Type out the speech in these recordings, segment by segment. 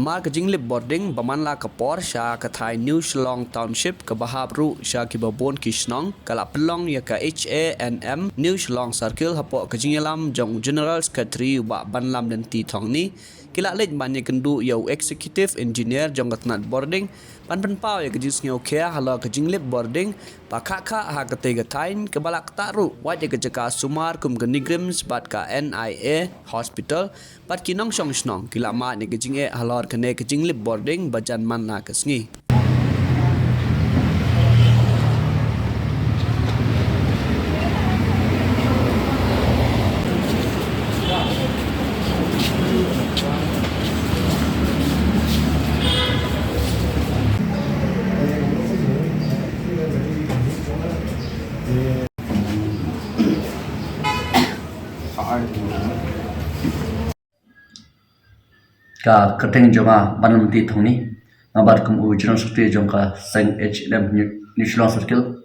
Nama kejing lip boarding bamanla kapor sha kathai New Shillong Township ke bahab ru sha ki babon kishnong kala pelong ya ka HANM New Shillong Circle hapo kejing yalam jong General Secretary ba banlam dan ti thong ni kila lej banyak kendu yau executive engineer jong katnat boarding pan pau ya kejing ngau kya hala kejing lip boarding pakha ha katega tain ke balak taru wat ya kejaka sumar kum genigrims bat ka NIA hospital bat kinong shong shnong kila ma ni kejing e halor kene kejing lip boarding bajan man na kesngi ka keteng jonga banam ti thong ni ngabat kum ujron sakti jong ka sang HLM New Shillong Circle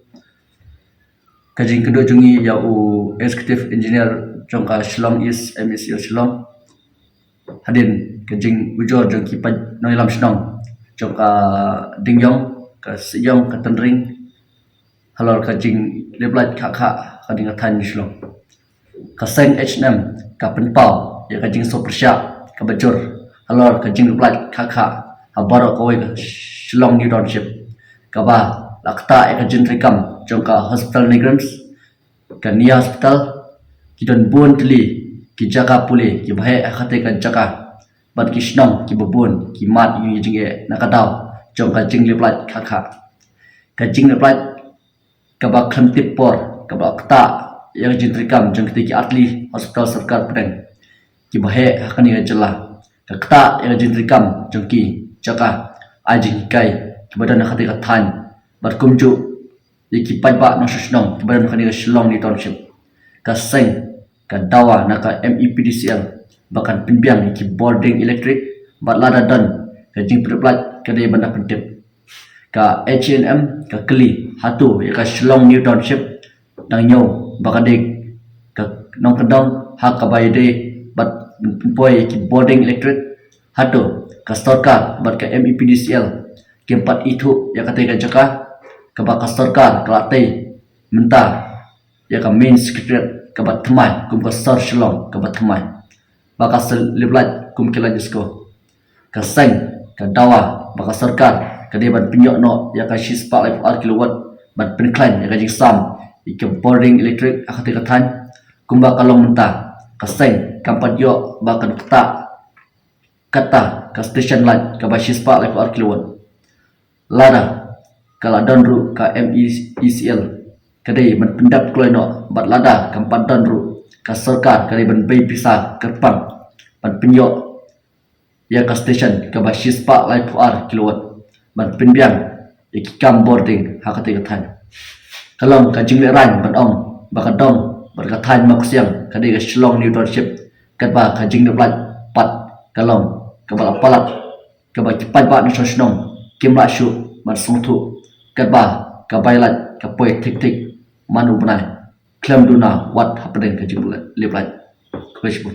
kajing kedo jungi ya u executive engineer jong ka Shillong East MECO Shillong hadin kajing ujor jong ki pa noilam Shillong jong ka dingyong ka siyong ka tenring halor kajing leblat kha kading athan Shillong ka sang HLM ka penpau ya kajing so persya ka bajur halor kajing leblat kha habaro kawai ka Shillong New Township kaba lakta ya kajing rikam jong ka hospital migrants ka Nia hospital kidon bun tli ki jaka puli ki bahe khate ka jaka bat ki Shnong ki babun ki mat yu jinge nakadaw jong ka jing leblat kha ka jing leblat ka ba khamtip por ka ba kta ya kajing rikam jong ki atli hospital sarkar pedang ki bahe hakani ka jala kata yang jinrikam jongki jaka ajing kai kebadan khati ka than bar kumju iki pajba no shnong kebadan khani ka Shillong New Township ka seng ka dawa na ka MEPDCL bahkan pinbiang iki boarding electric bat lada dan ka jing plat ka de banda pentip ka HNM ka kli hatu ya ka Shillong New Township nang nyo bakadik ka nong kendong hak ka bayde bat boy ki boarding electric hatu ka storkar bat ka MEPDCL keempat itu ya kata ka jaka ka ba ka storkar kelate menta ya ka main secretariat ka bat thmai kum ka star Shillong ka bat thmai ba ka leblat kum kila disko ka seng ka dawa ba ka storkar ka de ban pinyok no ya ka shispa life ar kilowatt ban penklan ya ka jingsam ike boarding electric akate ka than kumba kalong menta kaseng kampat yo bahkan kata ka station light ka bashispa life ar kilowatt lada kala donru ka MECL kadai ban pendap kloino bat lada kampat donru ka sarkar kadai ban bay pisa kerpang ban penyo ya ka station ka bashispa life ar kilowatt ban penbiang ikam boarding hakate ka than kalong ka jingle ran ban ong bakadong berkatan maksiang kadai ka Shillong New Township kadba kajing leblat pat kalong kabala palat kaba kipat ba ni sosnong kimla shu mar sungtu kadba kabailat kapoi tik manu benai klem duna wat hapden kajing leblat kwesbu